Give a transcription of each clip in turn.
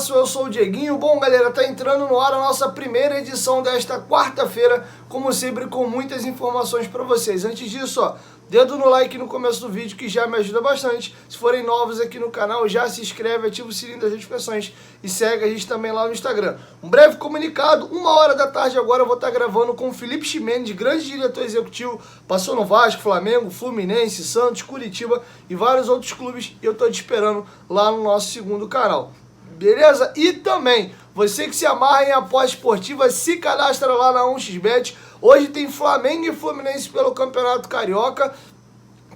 abraço, eu sou o Dieguinho. Bom, galera, tá entrando no ar a nossa primeira edição desta quarta-feira, como sempre, com muitas informações para vocês. Antes disso, ó, dedo no like no começo do vídeo, que já me ajuda bastante. Se forem novos aqui no canal, já se inscreve, ativa o sininho das notificações e segue a gente também lá no Instagram. Um breve comunicado, 1h da tarde agora eu vou estar gravando com o Felipe Ximenes, grande diretor executivo, passou no Vasco, Flamengo, Fluminense, Santos, Curitiba e vários outros clubes, e eu tô te esperando lá no nosso segundo canal. Beleza? E também, você que se amarra em aposta esportiva, se cadastra lá na 1xBet. Hoje tem Flamengo e Fluminense pelo Campeonato Carioca.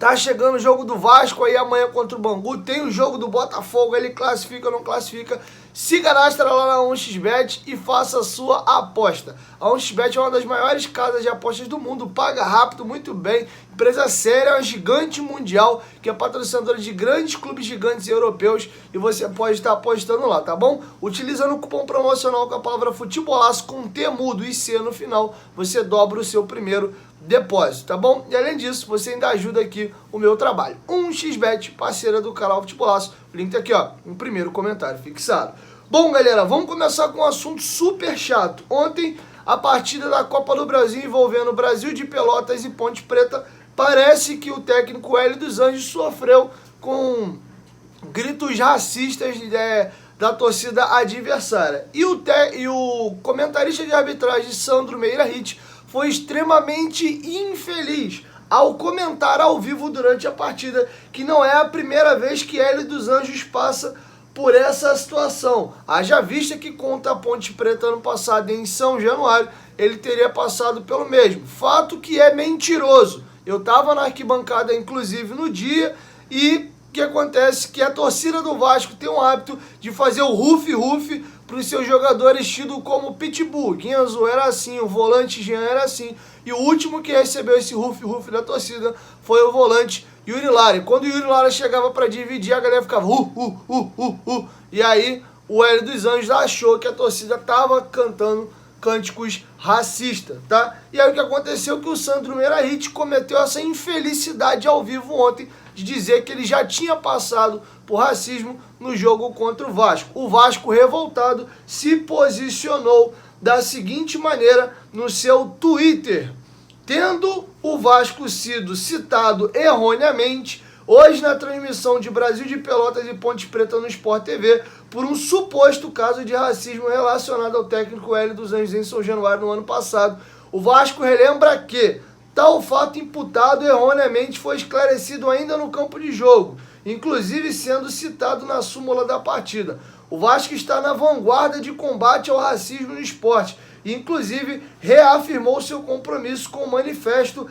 Tá chegando o jogo do Vasco aí amanhã contra o Bangu. Tem o jogo do Botafogo, ele classifica ou não classifica. Se cadastra lá na 1xBet e faça a sua aposta. A 1xBet é uma das maiores casas de apostas do mundo, paga rápido, muito bem. Empresa séria, é uma gigante mundial, que é patrocinadora de grandes clubes gigantes europeus, e você pode estar apostando lá, tá bom? Utilizando o cupom promocional com a palavra FUTEBOLAÇO com T mudo e C no final, você dobra o seu primeiro depósito, tá bom? E além disso, você ainda ajuda aqui o meu trabalho. 1xBet, parceira do canal Futebolaço. O link tá aqui, ó, no primeiro comentário fixado. Bom, galera, vamos começar com um assunto super chato. Ontem, a partida da Copa do Brasil envolvendo Brasil de Pelotas e Ponte Preta, parece que o técnico Hélio dos Anjos sofreu com gritos racistas da torcida adversária. E o comentarista de arbitragem, Sandro Meira Hit, foi extremamente infeliz ao comentar ao vivo durante a partida que não é a primeira vez que Hélio dos Anjos passa por essa situação. Haja vista que contra a Ponte Preta ano passado em São Januário, ele teria passado pelo mesmo. Fato que é mentiroso. Eu estava na arquibancada, inclusive, no dia, e o que acontece? Que a torcida do Vasco tem um hábito de fazer o rufe-rufe para os seus jogadores tido como pitbull. Guinzo era assim, o volante Jean era assim, e o último que recebeu esse rufe-rufe da torcida foi o volante Yuri Lara. E quando o Yuri Lara chegava para dividir, a galera ficava e aí o Hélio dos Anjos achou que a torcida estava cantando cânticos racistas, tá? E aí o que aconteceu é que o Sandro Meira Hit cometeu essa infelicidade ao vivo ontem de dizer que ele já tinha passado por racismo no jogo contra o Vasco. O Vasco, revoltado, se posicionou da seguinte maneira no seu Twitter: tendo o Vasco sido citado erroneamente hoje na transmissão de Brasil de Pelotas e Ponte Preta no Sport TV por um suposto caso de racismo relacionado ao técnico Hélio dos Anjos em São Januário no ano passado, o Vasco relembra que tal fato imputado erroneamente foi esclarecido ainda no campo de jogo, inclusive sendo citado na súmula da partida. O Vasco está na vanguarda de combate ao racismo no esporte e, inclusive, reafirmou seu compromisso com o manifesto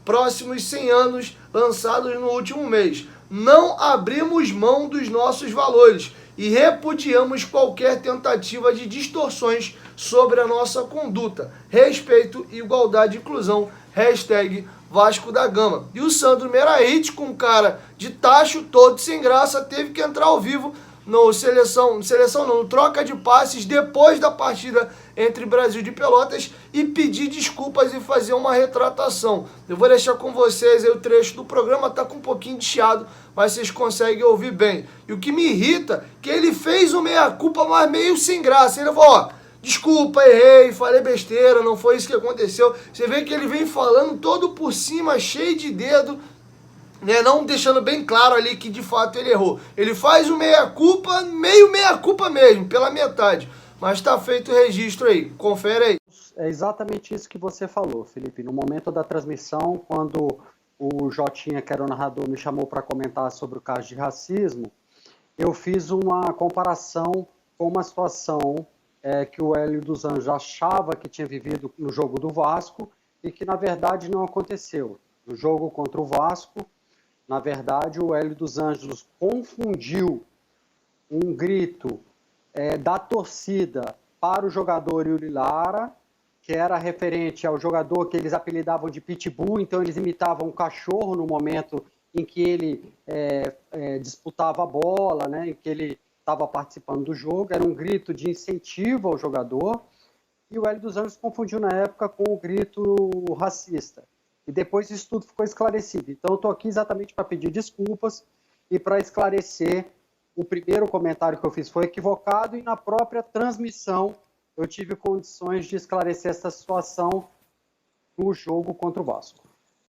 #próximos 100 anos, lançados no último mês. Não abrimos mão dos nossos valores e repudiamos qualquer tentativa de distorções sobre a nossa conduta. Respeito, igualdade e inclusão. #Vasco da Gama. E o Sandro Meira Hit, com cara de tacho, todo sem graça, teve que entrar ao vivo no troca de passes depois da partida entre Brasil de Pelotas e pedir desculpas e fazer uma retratação. Eu vou deixar com vocês aí o trecho do programa, tá com um pouquinho de chiado, mas vocês conseguem ouvir bem. E o que me irrita é que ele fez o meia-culpa, mas meio sem graça. Ele falou, ó, desculpa, errei, falei besteira, não foi isso que aconteceu. Você vê que ele vem falando todo por cima, cheio de dedo, né, não deixando bem claro ali que de fato ele errou. Ele faz o meia-culpa, meio meia-culpa mesmo, pela metade. Mas está feito o registro aí, confere aí. É exatamente isso que você falou, Felipe. No momento da transmissão, quando o Jotinha, que era o narrador, me chamou para comentar sobre o caso de racismo, eu fiz uma comparação com uma situação que o Hélio dos Anjos achava que tinha vivido no jogo do Vasco e que, na verdade, não aconteceu. No jogo contra o Vasco, na verdade, o Hélio dos Anjos confundiu um grito da torcida para o jogador Yuri Lara, que era referente ao jogador que eles apelidavam de Pitbull, então eles imitavam um cachorro no momento em que ele disputava a bola, né, em que ele estava participando do jogo, era um grito de incentivo ao jogador, e o Hélio dos Anjos confundiu na época com o grito racista. E depois isso tudo ficou esclarecido. Então eu estou aqui exatamente para pedir desculpas e para esclarecer o primeiro comentário que eu fiz foi equivocado e na própria transmissão eu tive condições de esclarecer essa situação no jogo contra o Vasco.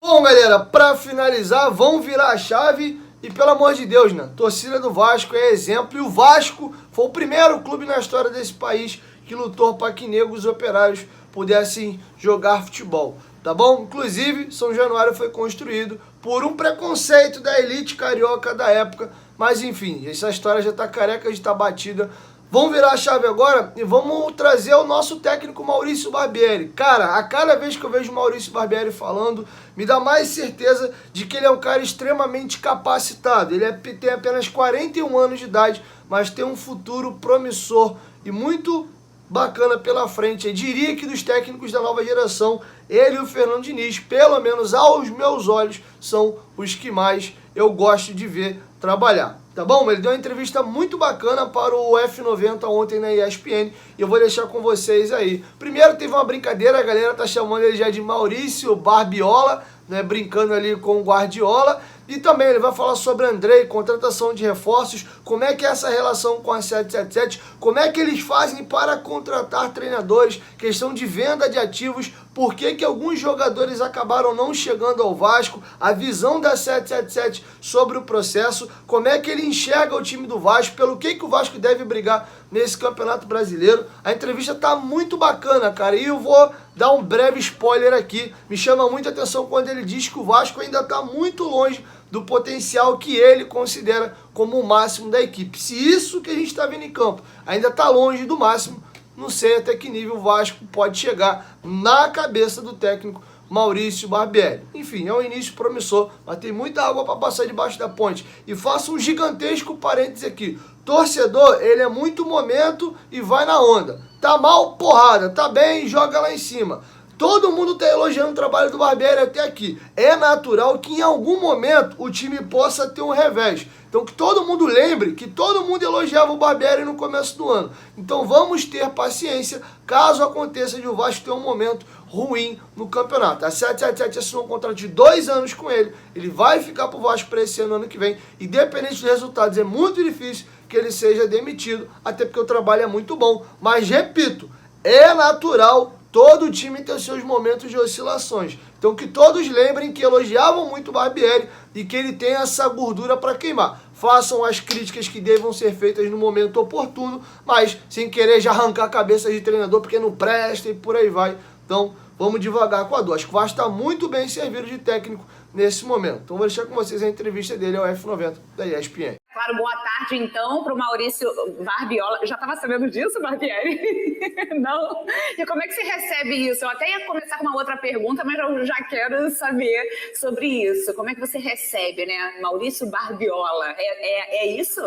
Bom, galera, para finalizar, vamos virar a chave e, pelo amor de Deus, né? Torcida do Vasco é exemplo e o Vasco foi o primeiro clube na história desse país que lutou para que negros e operários pudessem jogar futebol, tá bom? Inclusive, São Januário foi construído por um preconceito da elite carioca da época, mas enfim, essa história já tá careca de estar batida. Vamos virar a chave agora e vamos trazer o nosso técnico Maurício Barbieri. Cara, a cada vez que eu vejo o Maurício Barbieri falando, me dá mais certeza de que ele é um cara extremamente capacitado. Ele tem apenas 41 anos de idade, mas tem um futuro promissor e muito bacana pela frente. Eu diria que dos técnicos da nova geração, ele e o Fernando Diniz, pelo menos aos meus olhos, são os que mais eu gosto de ver trabalhar. Tá bom? Ele deu uma entrevista muito bacana para o F90 ontem na ESPN e eu vou deixar com vocês aí. Primeiro teve uma brincadeira, a galera tá chamando ele já de Maurício Barbiola, né, brincando ali com o Guardiola. E também ele vai falar sobre Andrei, contratação de reforços, como é que é essa relação com a 777, como é que eles fazem para contratar treinadores, questão de venda de ativos, por que alguns jogadores acabaram não chegando ao Vasco, a visão da 777 sobre o processo, como é que ele enxerga o time do Vasco, pelo que o Vasco deve brigar nesse Campeonato Brasileiro. A entrevista tá muito bacana, cara, e eu vou dar um breve spoiler aqui. Me chama muita atenção quando ele diz que o Vasco ainda está muito longe do potencial que ele considera como o máximo da equipe. Se isso que a gente está vendo em campo ainda está longe do máximo, não sei até que nível o Vasco pode chegar na cabeça do técnico Maurício Barbieri. Enfim, é um início promissor, mas tem muita água para passar debaixo da ponte. E faço um gigantesco parênteses aqui. Torcedor, ele é muito momento e vai na onda. Tá mal, porrada. Tá bem, joga lá em cima. Todo mundo está elogiando o trabalho do Barbieri até aqui. É natural que em algum momento o time possa ter um revés. Então que todo mundo lembre que todo mundo elogiava o Barbieri no começo do ano. Então vamos ter paciência caso aconteça de o Vasco ter um momento ruim no campeonato. A 777 assinou um contrato de 2 anos com ele. Ele vai ficar pro Vasco para esse ano que vem. Independente dos resultados, é muito difícil que ele seja demitido, até porque o trabalho é muito bom. Mas repito, é natural todo time tem os seus momentos de oscilações. Então que todos lembrem que elogiavam muito o Barbieri e que ele tem essa gordura para queimar. Façam as críticas que devam ser feitas no momento oportuno, mas sem querer já arrancar a cabeça de treinador porque não presta e por aí vai. Então vamos devagar com a dor. Acho que o Vasco está muito bem servido de técnico nesse momento. Então vou deixar com vocês a entrevista dele ao F90 da ESPN. Claro, boa tarde então para o Maurício Barbiola. Já estava sabendo disso, Barbieri? Não? E como é que você recebe isso? Eu até ia começar com uma outra pergunta, mas eu já quero saber sobre isso. Como é que você recebe, né? Maurício Barbiola, é isso?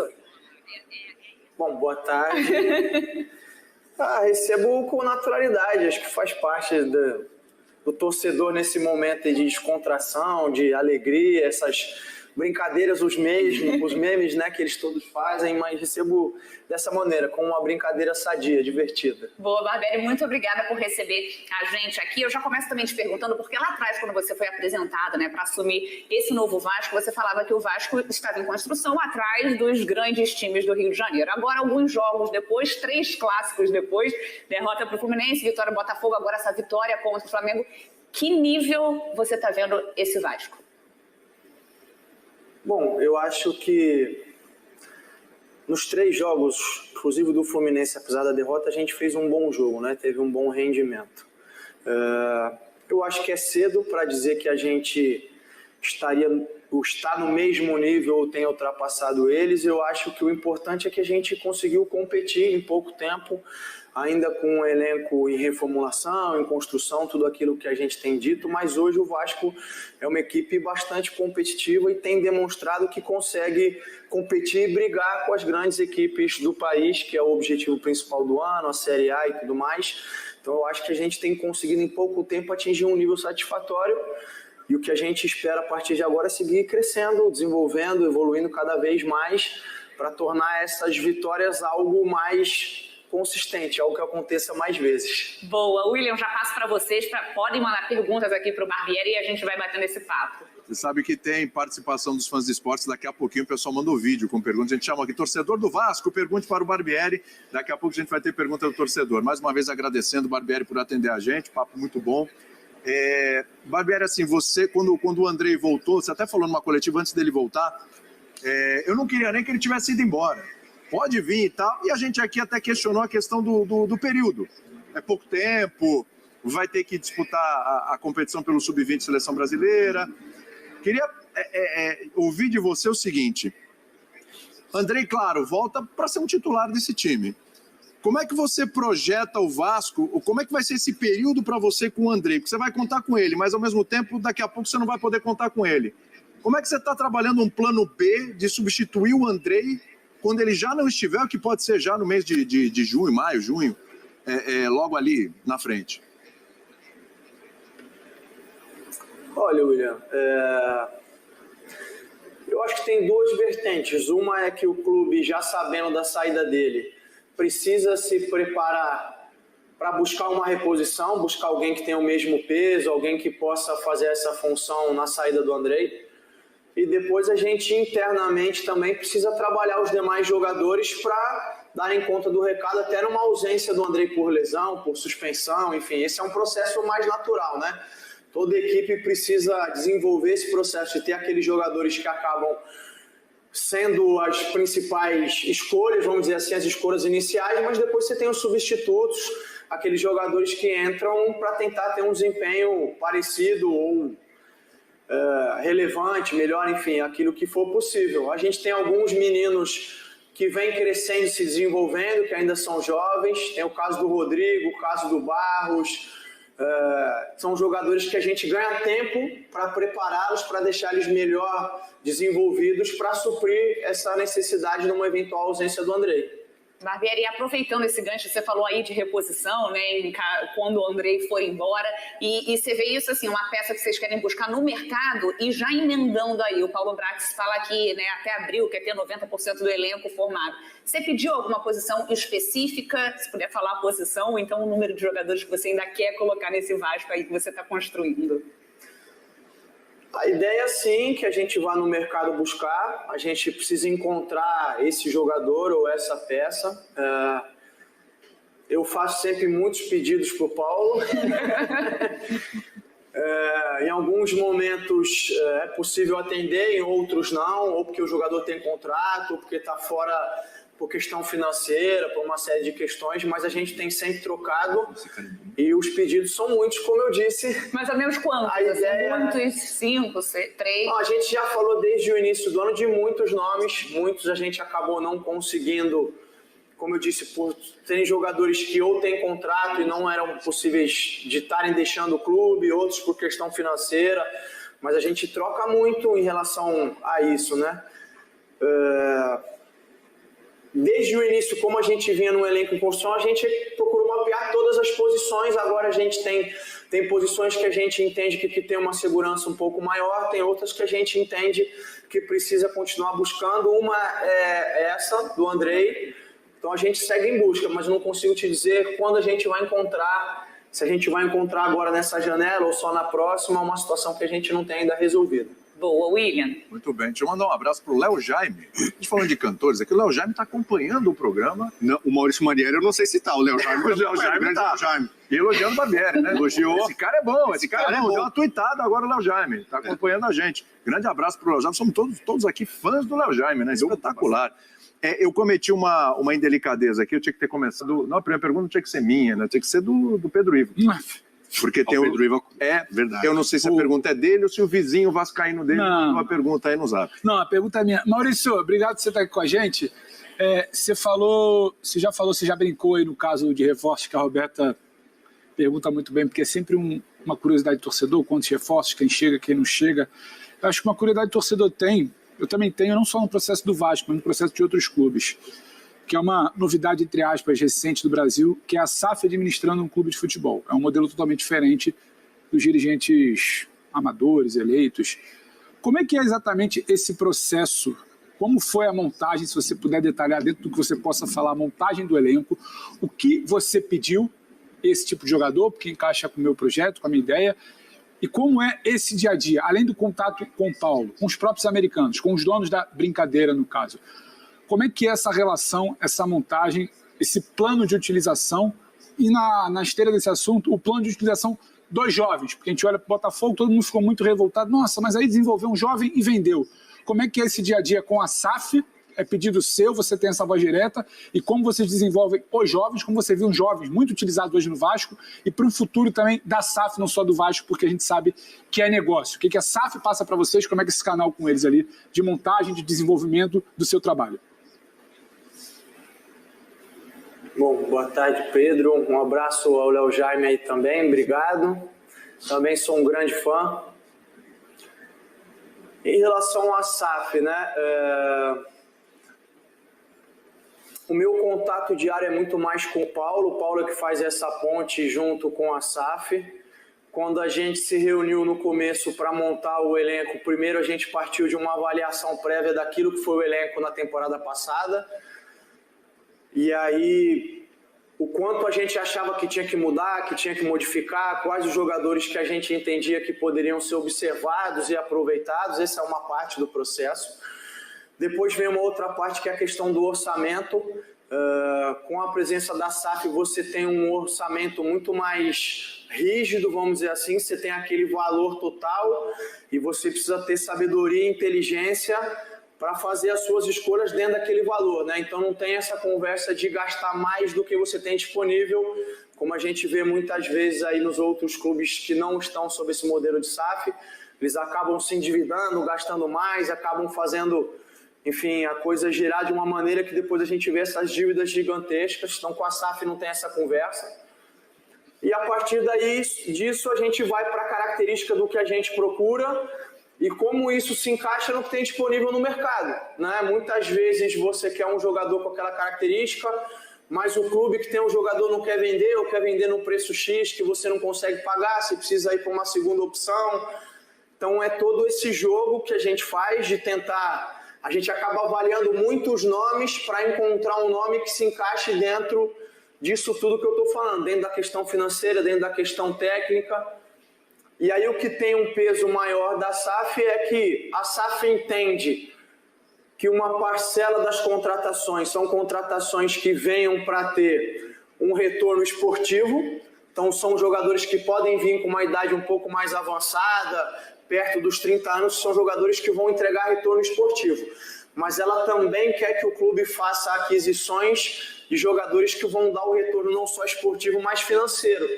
Bom, boa tarde. Recebo com naturalidade, acho que faz parte do torcedor nesse momento de descontração, de alegria, essas brincadeiras, os memes, né, que eles todos fazem, mas recebo dessa maneira, com uma brincadeira sadia, divertida. Boa, Barbieri, muito obrigada por receber a gente aqui. Eu já começo também te perguntando, porque lá atrás, quando você foi apresentado, né, para assumir esse novo Vasco, você falava que o Vasco estava em construção atrás dos grandes times do Rio de Janeiro. Agora, alguns jogos depois, 3 clássicos depois, derrota para o Fluminense, vitória do Botafogo, agora essa vitória contra o Flamengo. Que nível você está vendo esse Vasco? Bom, eu acho que nos 3 jogos, inclusive do Fluminense, apesar da derrota, a gente fez um bom jogo, né? Teve um bom rendimento. Eu acho que é cedo para dizer que a gente está no mesmo nível ou tenha ultrapassado eles. Eu acho que o importante é que a gente conseguiu competir em pouco tempo, ainda com um elenco em reformulação, em construção, tudo aquilo que a gente tem dito, mas hoje o Vasco é uma equipe bastante competitiva e tem demonstrado que consegue competir e brigar com as grandes equipes do país, que é o objetivo principal do ano, a Série A e tudo mais. Então eu acho que a gente tem conseguido em pouco tempo atingir um nível satisfatório e o que a gente espera a partir de agora é seguir crescendo, desenvolvendo, evoluindo cada vez mais para tornar essas vitórias algo mais consistente, algo que aconteça mais vezes. Boa. William, já passo para vocês, podem mandar perguntas aqui para o Barbieri e a gente vai batendo esse papo. Você sabe que tem participação dos fãs de esportes, daqui a pouquinho o pessoal manda um vídeo com perguntas, a gente chama aqui, torcedor do Vasco, pergunte para o Barbieri, daqui a pouco a gente vai ter pergunta do torcedor. Mais uma vez agradecendo o Barbieri por atender a gente, papo muito bom. Barbieri, assim, você, quando o Andrei voltou, você até falou numa coletiva antes dele voltar, eu não queria nem que ele tivesse ido embora, pode vir e tal, e a gente aqui até questionou a questão do período, é pouco tempo, vai ter que disputar a competição pelo Sub-20 Seleção Brasileira. Queria ouvir de você o seguinte, Andrei, claro, volta para ser um titular desse time. Como é que você projeta o Vasco, ou como é que vai ser esse período para você com o Andrei? Porque você vai contar com ele, mas ao mesmo tempo, daqui a pouco você não vai poder contar com ele. Como é que você está trabalhando um plano B de substituir o Andrei quando ele já não estiver, o que pode ser já no mês de junho, maio, junho, logo ali na frente? Olha, William, eu acho que tem duas vertentes. Uma é que o clube, já sabendo da saída dele, precisa se preparar para buscar uma reposição, buscar alguém que tenha o mesmo peso, alguém que possa fazer essa função na saída do Andrei. E depois a gente internamente também precisa trabalhar os demais jogadores para darem conta do recado, até numa ausência do Andrei por lesão, por suspensão, enfim, esse é um processo mais natural, né? Toda equipe precisa desenvolver esse processo de ter aqueles jogadores que acabam sendo as principais escolhas, vamos dizer assim, as escolhas iniciais, mas depois você tem os substitutos, aqueles jogadores que entram para tentar ter um desempenho parecido ou relevante, melhor, enfim, aquilo que for possível. A gente tem alguns meninos que vêm crescendo e se desenvolvendo, que ainda são jovens, tem o caso do Rodrigo, o caso do Barros, são jogadores que a gente ganha tempo para prepará-los, para deixar eles melhor desenvolvidos, para suprir essa necessidade numa eventual ausência do Andrei. Barbieri, aproveitando esse gancho, você falou aí de reposição, né, quando o Andrei for embora, e você vê isso assim, uma peça que vocês querem buscar no mercado e já emendando aí, o Paulo Brax fala que, né, até abril quer ter 90% do elenco formado. Você pediu alguma posição específica, se puder falar a posição, ou então o número de jogadores que você ainda quer colocar nesse Vasco aí que você está construindo? A ideia, sim, que a gente vá no mercado buscar, a gente precisa encontrar esse jogador ou essa peça. Eu faço sempre muitos pedidos para o Paulo. Em alguns momentos é possível atender, em outros não, ou porque o jogador tem contrato, ou porque está fora por questão financeira, por uma série de questões, mas a gente tem sempre trocado e os pedidos são muitos, como eu disse. Mais ou menos quantos? A ideia... Muitos? 5, 3? Não, a gente já falou desde o início do ano de muitos nomes, muitos a gente acabou não conseguindo, como eu disse, por terem jogadores que ou têm contrato e não eram possíveis de estarem deixando o clube, outros por questão financeira, mas a gente troca muito em relação a isso, né? Desde o início, como a gente vinha no elenco em construção, a gente procurou mapear todas as posições. Agora a gente tem posições que a gente entende que tem uma segurança um pouco maior, tem outras que a gente entende que precisa continuar buscando. Uma é essa, do Andrei. Então a gente segue em busca, mas eu não consigo te dizer quando a gente vai encontrar, se a gente vai encontrar agora nessa janela ou só na próxima, uma situação que a gente não tem ainda resolvida. Boa, William. Muito bem, deixa eu mandar um abraço pro Léo Jaime. A gente falando de cantores aqui, o Léo Jaime está acompanhando o programa. Não, o Maurício Manieri eu não sei se tá, o Léo Jaime. O Léo Jaime tá. E elogiando o Barbieri, né? Elogiou. Esse cara é bom, esse cara é bom. Deu uma tuitada agora o Léo Jaime, tá acompanhando a gente. Grande abraço pro Léo Jaime, somos todos aqui fãs do Léo Jaime, né? Espetacular. Eu cometi uma indelicadeza aqui, eu tinha que ter começado... Não, a primeira pergunta não tinha que ser minha, né? Tinha que ser do Pedro Ivo. Porque tem o Pedro Ivo, verdade. Eu não sei se a pergunta é dele ou se o vizinho vascaíno dele mandou uma pergunta aí no Zap. Não, a pergunta é minha. Maurício, obrigado por você estar aqui com a gente. Você já brincou aí no caso de reforços, que a Roberta pergunta muito bem, porque é sempre uma curiosidade do torcedor, quantos reforços, quem chega, quem não chega. Eu acho que uma curiosidade do torcedor eu também tenho, não só no processo do Vasco, mas no processo de outros clubes, que é uma novidade, entre aspas, recente do Brasil, que é a SAF administrando um clube de futebol. É um modelo totalmente diferente dos dirigentes amadores, eleitos. Como é que é exatamente esse processo como foi a montagem, se você puder detalhar dentro do que você possa falar, a montagem do elenco, o que você pediu esse tipo de jogador, porque encaixa com o meu projeto, com a minha ideia, e como é esse dia a dia, além do contato com o Paulo, com os próprios americanos, com os donos da brincadeira, no caso. Como é que é essa relação, essa montagem, esse plano de utilização e na esteira desse assunto, o plano de utilização dos jovens, porque a gente olha para o Botafogo, todo mundo ficou muito revoltado, nossa, mas aí desenvolveu um jovem e vendeu. Como é que é esse dia a dia com a SAF? É pedido seu, você tem essa voz direta, e como vocês desenvolvem os jovens, como você viu os jovens muito utilizados hoje no Vasco, e para um futuro também da SAF, não só do Vasco, porque a gente sabe que é negócio. O que a SAF passa para vocês, como é que esse canal com eles ali, de montagem, de desenvolvimento do seu trabalho? Bom, boa tarde, Pedro. Um abraço ao Léo Jaime aí também, obrigado. Também sou um grande fã. Em relação à SAF, né? O meu contato diário é muito mais com o Paulo é que faz essa ponte junto com a SAF. Quando a gente se reuniu no começo para montar o elenco, primeiro a gente partiu de uma avaliação prévia daquilo que foi o elenco na temporada passada. E aí, o quanto a gente achava que tinha que mudar, que tinha que modificar, quais os jogadores que a gente entendia que poderiam ser observados e aproveitados, essa é uma parte do processo. Depois vem uma outra parte que é a questão do orçamento. Com a presença da SAF, você tem um orçamento muito mais rígido, vamos dizer assim, você tem aquele valor total e você precisa ter sabedoria e inteligência para fazer as suas escolhas dentro daquele valor, né? Então não tem essa conversa de gastar mais do que você tem disponível, como a gente vê muitas vezes aí nos outros clubes que não estão sob esse modelo de SAF, eles acabam se endividando, gastando mais, acabam fazendo, enfim, a coisa girar de uma maneira que depois a gente vê essas dívidas gigantescas. Então com a SAF não tem essa conversa. E a partir disso a gente vai para a característica do que a gente procura e como isso se encaixa no que tem disponível no mercado, né? Muitas vezes você quer um jogador com aquela característica, mas o clube que tem um jogador não quer vender ou quer vender no preço X que você não consegue pagar, você precisa ir para uma segunda opção. Então é todo esse jogo que a gente faz de tentar, a gente acaba avaliando muitos nomes para encontrar um nome que se encaixe dentro disso tudo que eu estou falando, dentro da questão financeira, dentro da questão técnica. E aí o que tem um peso maior da SAF é que a SAF entende que uma parcela das contratações são contratações que venham para ter um retorno esportivo. Então são jogadores que podem vir com uma idade um pouco mais avançada, perto dos 30 anos, são jogadores que vão entregar retorno esportivo. Mas ela também quer que o clube faça aquisições de jogadores que vão dar o retorno não só esportivo, mas financeiro.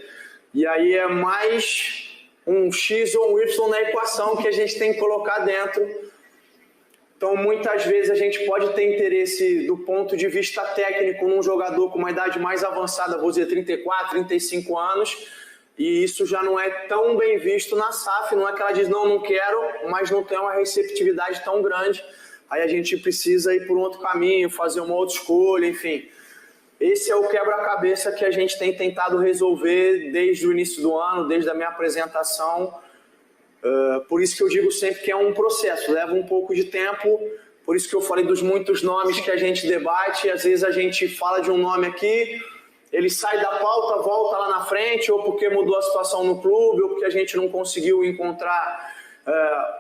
E aí é mais um X ou um Y na equação que a gente tem que colocar dentro. Então, muitas vezes a gente pode ter interesse do ponto de vista técnico num jogador com uma idade mais avançada, vou dizer 34, 35 anos, e isso já não é tão bem visto na SAF, não é que ela diz não quero, mas não tem uma receptividade tão grande, aí a gente precisa ir por um outro caminho, fazer uma outra escolha, enfim. Esse é o quebra-cabeça que a gente tem tentado resolver desde o início do ano, desde a minha apresentação. Por isso que eu digo sempre que é um processo, leva um pouco de tempo, por isso que eu falei dos muitos nomes que a gente debate, às vezes a gente fala de um nome aqui, ele sai da pauta, volta lá na frente, ou porque mudou a situação no clube, ou porque a gente não conseguiu encontrar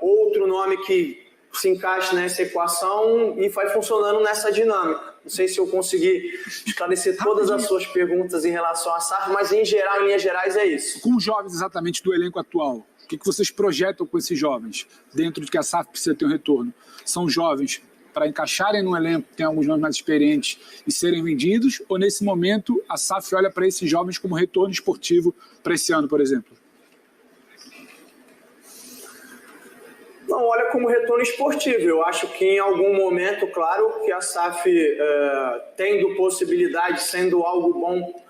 outro nome que se encaixe nessa equação e vai funcionando nessa dinâmica. Não sei se eu consegui esclarecer todas as suas perguntas em relação à SAF, mas em geral, em linhas gerais, é isso. Com os jovens exatamente do elenco atual, o que vocês projetam com esses jovens, dentro de que a SAF precisa ter um retorno? São jovens para encaixarem no elenco, que tem alguns nomes mais experientes e serem vendidos, ou nesse momento a SAF olha para esses jovens como retorno esportivo para esse ano, por exemplo? Não, olha como retorno esportivo. Eu acho que em algum momento, claro, que a SAF tendo possibilidade, sendo algo bom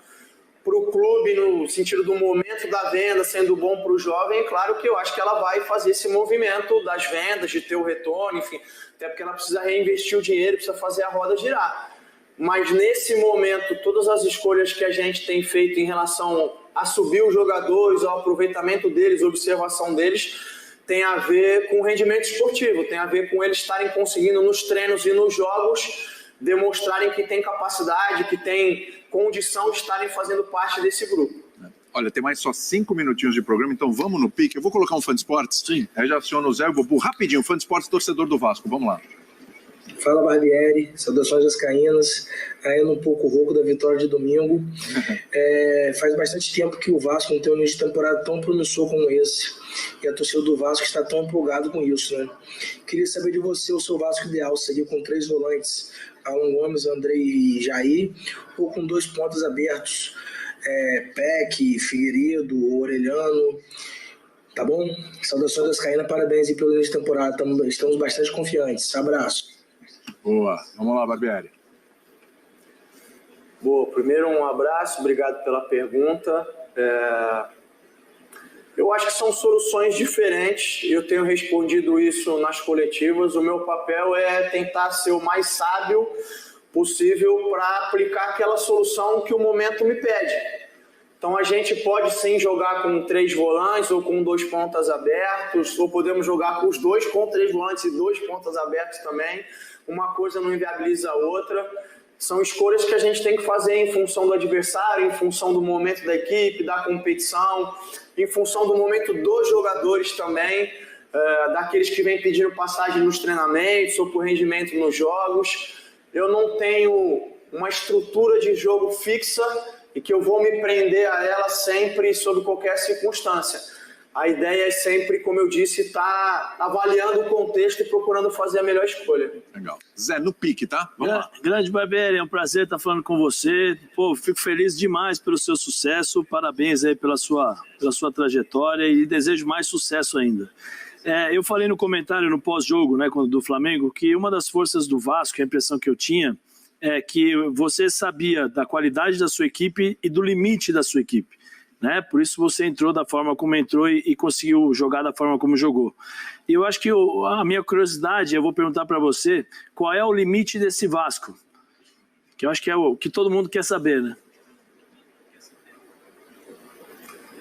para o clube, no sentido do momento da venda, sendo bom para o jovem, claro que eu acho que ela vai fazer esse movimento das vendas, de ter o retorno, enfim, até porque ela precisa reinvestir o dinheiro, precisa fazer a roda girar. Mas nesse momento, todas as escolhas que a gente tem feito em relação a subir os jogadores, ao aproveitamento deles, observação deles, tem a ver com o rendimento esportivo, tem a ver com eles estarem conseguindo nos treinos e nos jogos demonstrarem que tem capacidade, que tem condição de estarem fazendo parte desse grupo. Olha, tem mais só 5 minutinhos de programa, então vamos no pique. Eu vou colocar um Fã de Esportes. Sim. Aí já aciono o Zé e o Bobu rapidinho. Fã de Esportes, torcedor do Vasco. Vamos lá. Fala, Barbieri. Saudações vascaínas. Ainda um pouco rouco da vitória de domingo. Faz bastante tempo que o Vasco não tem um início de temporada tão promissor como esse. E a torcida do Vasco está tão empolgada com isso, né? Queria saber de você o seu Vasco ideal. Seria com 3 volantes, Alan Gomes, Andrei e Jair, ou com 2 pontas abertos, Peck, Figueiredo, Orelhano, tá bom? Saudações vascaínas, parabéns aí pelo início de temporada, estamos bastante confiantes. Abraço. Boa, vamos lá, Barbieri. Boa, primeiro um abraço, obrigado pela pergunta. Eu acho que são soluções diferentes, eu tenho respondido isso nas coletivas. O meu papel é tentar ser o mais sábio possível para aplicar aquela solução que o momento me pede. Então a gente pode sim jogar com 3 volantes ou com 2 pontas abertos, ou podemos jogar com os 2 com 3 volantes e 2 pontas abertos também. Uma coisa não inviabiliza a outra. São escolhas que a gente tem que fazer em função do adversário, em função do momento da equipe, da competição, em função do momento dos jogadores também, daqueles que vêm pedindo passagem nos treinamentos ou por rendimento nos jogos. Eu não tenho uma estrutura de jogo fixa e que eu vou me prender a ela sempre sob qualquer circunstância. A ideia é sempre, como eu disse, estar avaliando o contexto e procurando fazer a melhor escolha. Legal. Zé, no pique, tá? Vamos lá. Grande Barbieri, é um prazer estar falando com você. Pô, fico feliz demais pelo seu sucesso. Parabéns aí pela sua trajetória e desejo mais sucesso ainda. Eu falei no comentário, no pós-jogo, né, do Flamengo, que uma das forças do Vasco, a impressão que eu tinha, é que você sabia da qualidade da sua equipe e do limite da sua equipe. Né? Por isso você entrou da forma como entrou e conseguiu jogar da forma como jogou. E eu acho que a minha curiosidade, eu vou perguntar para você, qual é o limite desse Vasco? Que eu acho que é o que todo mundo quer saber, né?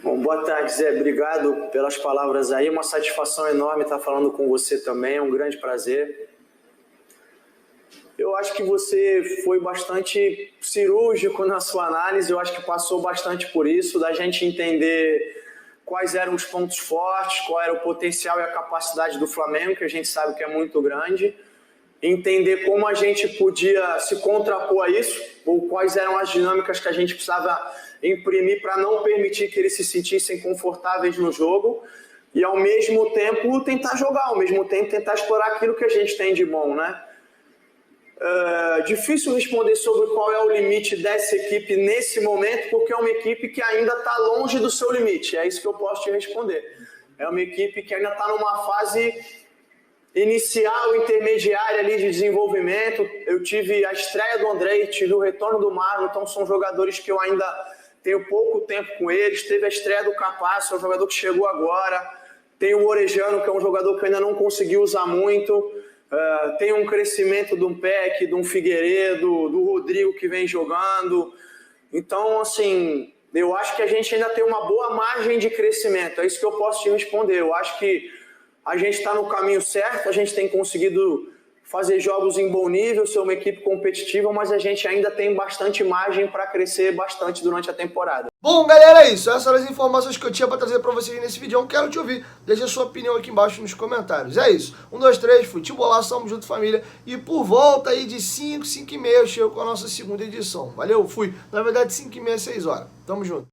Bom, boa tarde, Zé. Obrigado pelas palavras aí. Uma satisfação enorme estar falando com você também. É um grande prazer. Eu acho que você foi bastante cirúrgico na sua análise. Eu acho que passou bastante por isso, da gente entender quais eram os pontos fortes, qual era o potencial e a capacidade do Flamengo, que a gente sabe que é muito grande. Entender como a gente podia se contrapor a isso, ou quais eram as dinâmicas que a gente precisava imprimir para não permitir que eles se sentissem confortáveis no jogo e, ao mesmo tempo, tentar jogar, ao mesmo tempo, tentar explorar aquilo que a gente tem de bom, né? Difícil responder sobre qual é o limite dessa equipe nesse momento, porque é uma equipe que ainda está longe do seu limite, é isso que eu posso te responder. É uma equipe que ainda está numa fase inicial, intermediária ali de desenvolvimento. Eu tive a estreia do Andrei, tive o retorno do Marlon, então são jogadores que eu ainda tenho pouco tempo com eles. Teve a estreia do Capasso, é um jogador que chegou agora. Tem o Orejano, que é um jogador que eu ainda não consegui usar muito. Tem um crescimento de um Peck, de um Figueiredo, do Rodrigo que vem jogando. Então, assim, eu acho que a gente ainda tem uma boa margem de crescimento. É isso que eu posso te responder. Eu acho que a gente está no caminho certo, a gente tem conseguido fazer jogos em bom nível, ser uma equipe competitiva, mas a gente ainda tem bastante margem para crescer bastante durante a temporada. Bom, galera, é isso. Essas são as informações que eu tinha para trazer para vocês nesse vídeo. Eu quero te ouvir. Deixa a sua opinião aqui embaixo nos comentários. É isso. 1, 2, 3, futebolaço, tamo junto, família. E por volta aí de 5, 5 e meia eu chego com a nossa segunda edição. Valeu, fui. Na verdade, 5 e meia, 6 horas. Tamo junto.